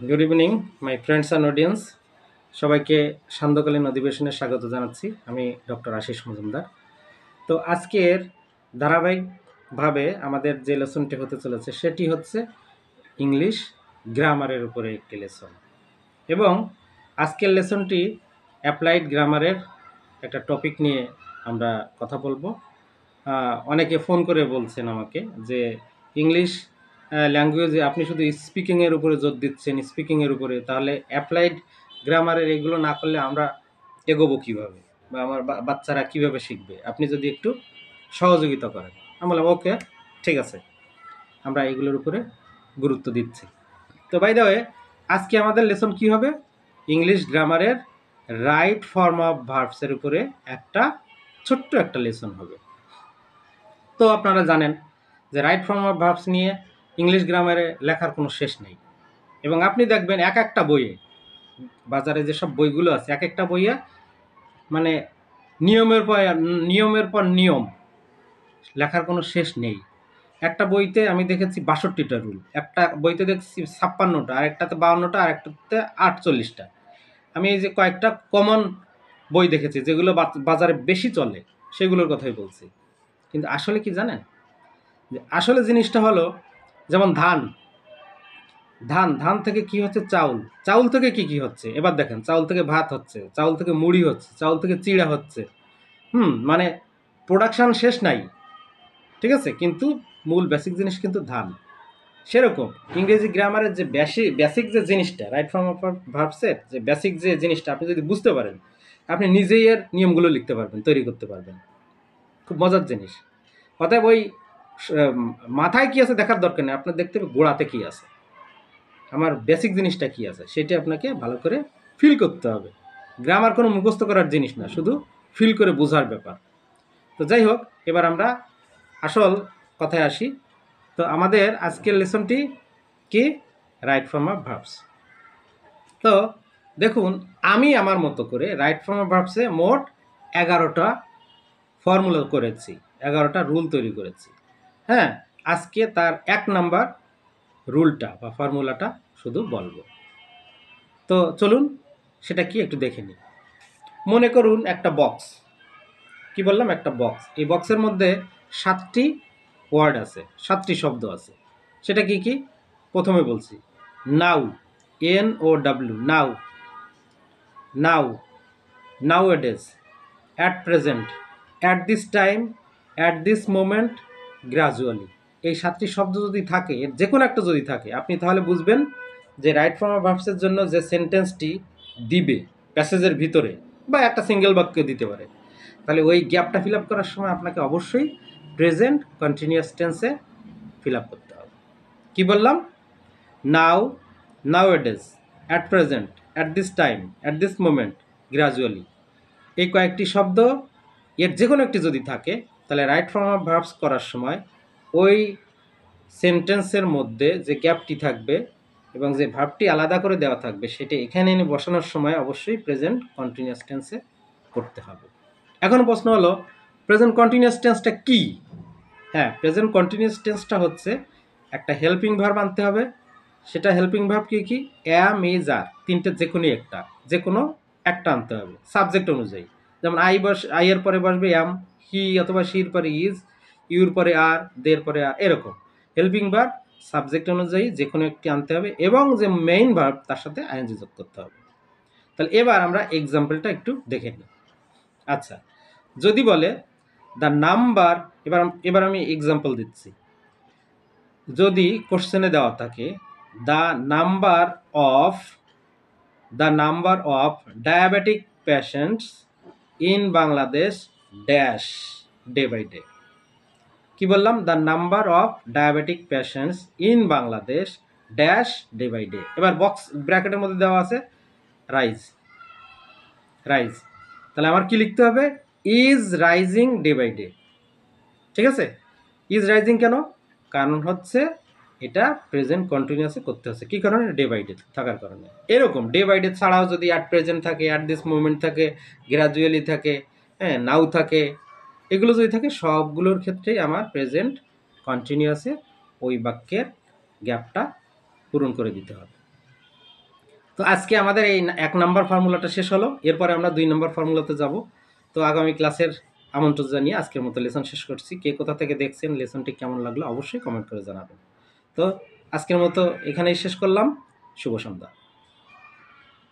Good evening my friends and audience. সবাইকে সান্ধ্যকালীন অধিবেশনে স্বাগত জানাচ্ছি। আমি ডক্টর আশিস মজুমদার। তো আজকের ধারাবাহিকভাবে আমাদের যে লেসনটি হতে চলেছে সেটি হচ্ছে ইংলিশ গ্রামারের উপরে একটি লেসন, এবং আজকের লেসনটি অ্যাপ্লাইড গ্রামারের একটা টপিক নিয়ে আমরা কথা বলবো। অনেকে ফোন করে বলছেন আমাকে যে ইংলিশ ল্যাঙ্গুয়েজে আপনি শুধু স্পিকিংয়ের উপরে জোর দিচ্ছেন, স্পিকিংয়ের উপরে, তাহলে অ্যাপ্লাইড গ্রামারের এগুলো না করলে আমরা এগোবো কীভাবে, বা আমার বাচ্চারা কীভাবে শিখবে, আপনি যদি একটু সহযোগিতা করেন। আমি বললাম ওকে, ঠিক আছে, আমরা এগুলোর উপরে গুরুত্ব দিচ্ছি। তো বাই দ্য ওয়ে, আজকে আমাদের লেসন কি হবে? ইংলিশ গ্রামারের রাইট ফর্ম অফ ভার্বসের উপরে ছোট্ট একটা লেসন হবে। তো আপনারা জানেন যে রাইট ফর্ম অফ ভার্বস নিয়ে ইংলিশ গ্রামারে লেখার কোনো শেষ নেই, এবং আপনি দেখবেন এক একটা বইয়ে, বাজারে যেসব বইগুলো আছে, এক একটা বইয়ে মানে নিয়মের পর নিয়ম, লেখার কোনো শেষ নেই। একটা বইতে আমি দেখেছি ৬২টা রুল, একটা বইতে দেখছি ৫৬টা, আরেকটাতে ৫২টা, আরেকটাতে ৪৮টা। আমি এই যে কয়েকটা কমন বই দেখেছি যেগুলো বাজারে বেশি চলে, সেগুলোর কথাই বলছি। কিন্তু আসলে কি জানেন, যে আসলে জিনিসটা হলো যেমন ধান ধান ধান থেকে কি হচ্ছে? চাউল। চাউল থেকে কি কি হচ্ছে? এবার দেখেন, চাউল থেকে ভাত হচ্ছে, চাউল থেকে মুড়ি হচ্ছে, চাউল থেকে চিড়া হচ্ছে। মানে প্রোডাকশান শেষ নাই, ঠিক আছে, কিন্তু মূল বেসিক জিনিস কিন্তু ধান। সেরকম ইংরেজি গ্রামারের যে বেসিক যে জিনিসটা, রাইট ফর্ম অফ ভার্বসের যে বেসিক যে জিনিসটা আপনি যদি বুঝতে পারেন, আপনি নিজেই এর নিয়মগুলো লিখতে পারবেন, তৈরি করতে পারবেন। খুব মজার জিনিস। অতএব ওই মাথায় কী আছে দেখার দরকার নেই, আপনার দেখতে হবে গোড়াতে কী আছে, আমার বেসিক জিনিসটা কী আছে, সেটা আপনাকে ভালো করে ফিল করতে হবে। গ্রামার কোনো মুখস্থ করার জিনিস না, শুধু ফিল করে বোঝার ব্যাপার। তো যাই হোক, এবার আমরা আসল কথায় আসি। তো আমাদের আজকের লেসনটি কি? Right form of verbs. তো দেখুন, আমি আমার মতো করে রাইট ফর্ম অফ ভার্বসে মোট 11টা ফর্মুলা করেছি, 11টা রুল তৈরি করেছি। হ্যাঁ, আজকে তার 1 নাম্বার রুলটা বা ফর্মুলাটা শুধু বলবো। তো চলুন সেটা কি একটু দেখে নিই। মনে করুন একটা বক্স, কি বললাম, একটা বক্স। এই বক্সের মধ্যে 7টি ওয়ার্ড আছে, 7টি শব্দ আছে। সেটা কি কি? প্রথমে বলছি now, NOW, now, now, nowadays, at present, at this time, at this moment, gradually. এই 7টি শব্দ যদি থাকে, এর যে কোনো একটা যদি থাকে, আপনি তাহলে বুঝবেন যে রাইট ফর্ম অফ ভার্বসের জন্য যে সেন্টেন্সটি দিবে প্যাসেজের ভিতরে, বা একটা সিঙ্গেল বাক্য দিতে পারে, তাহলে ওই গ্যাপটা ফিল আপ করার সময় আপনাকে অবশ্যই প্রেজেন্ট কন্টিনিউয়াস টেন্সে ফিল আপ করতে হবে। কী বললাম? Now, nowadays, at present, at this time, at this moment, gradually. এই কয়েকটি শব্দ, এর যে কোনো একটি যদি থাকে, তাহলে রাইট ফর্ম অফ ভার্বস করার সময় ওই সেন্টেন্সের মধ্যে যে গ্যাপটি থাকবে এবং যে ভার্বটি আলাদা করে দেওয়া থাকবে, সেটা এখানে এনে বসানোর সময় অবশ্যই প্রেজেন্ট কন্টিনিউয়াস টেন্সে করতে হবে। এখন প্রশ্ন হলো, প্রেজেন্ট কন্টিনিউয়াস টেন্সটা কী? হ্যাঁ, প্রেজেন্ট কন্টিনিউয়াস টেন্সটা হচ্ছে একটা হেল্পিং ভার্ব আনতে হবে। সেটা হেল্পিং ভার্ব কি কি? অ্যাম, ইজ, আর, তিনটে যে কোনো একটা আনতে হবে সাবজেক্ট অনুযায়ী। যেমন আই এর পরে বসবে অ্যাম, হি অথবা শির পরে ইজ, ইউর পরে আর, দের পরে আর, এরকম হেল্পিং ভার্ব সাবজেক্ট অনুযায়ী যে কোনো একটি আনতে হবে, এবং যে মেইন ভার্ব তার সাথে আইএনজি যোগ করতে হবে। তাহলে এবার আমরা এক্সাম্পলটা একটু দেখে নিই। আচ্ছা, যদি বলে দ্য নাম্বার, এবার আমি এক্সাম্পল দিচ্ছি। যদি কোশ্চেনে দেওয়া থাকে the number of diabetic patients in Bangladesh dash day by day. কি বললাম? The number of diabetic patients in Bangladesh dash day by day. এবার বক্স ব্র্যাকেটের মধ্যে দেওয়া আছে রাইজ। তাহলে আমার কি লিখতে হবে? Is rising day by day. ঠিক আছে? ইজ রাইজিং কেন? কারণ হচ্ছে এটা প্রেজেন্ট কন্টিনিউয়াসে করতে হচ্ছে। কী কারণে? ডে বাই ডে থাকার কারণে। এরকম ডে বাই ডে ছাড়াও যদি অ্যাট প্রেজেন্ট থাকে, অ্যাট দিস মোমেন্ট থাকে, গ্র্যাজুয়ালি থাকে, হ্যাঁ, নাও থাকে, এগুলো যদি থাকে, সবগুলোর ক্ষেত্রেই আমার প্রেজেন্ট কন্টিনিউয়াসে ওই বাক্যের গ্যাপটা পূরণ করে দিতে হবে। তো আজকে আমাদের এই ১ নাম্বার ফর্মুলাটা শেষ হলো। এরপরে আমরা ২ নাম্বার ফর্মুলাতে যাব। তো আগামী ক্লাসের আমন্ত্রণ জানিয়ে আজকের মতো লেসন শেষ করছি। কে কোথা থেকে দেখছেন, লেসনটি কেমন লাগলো অবশ্যই কমেন্ট করে জানাবেন। তো আজকের মতো এখানেই শেষ করলাম। শুভ সন্ধ্যা।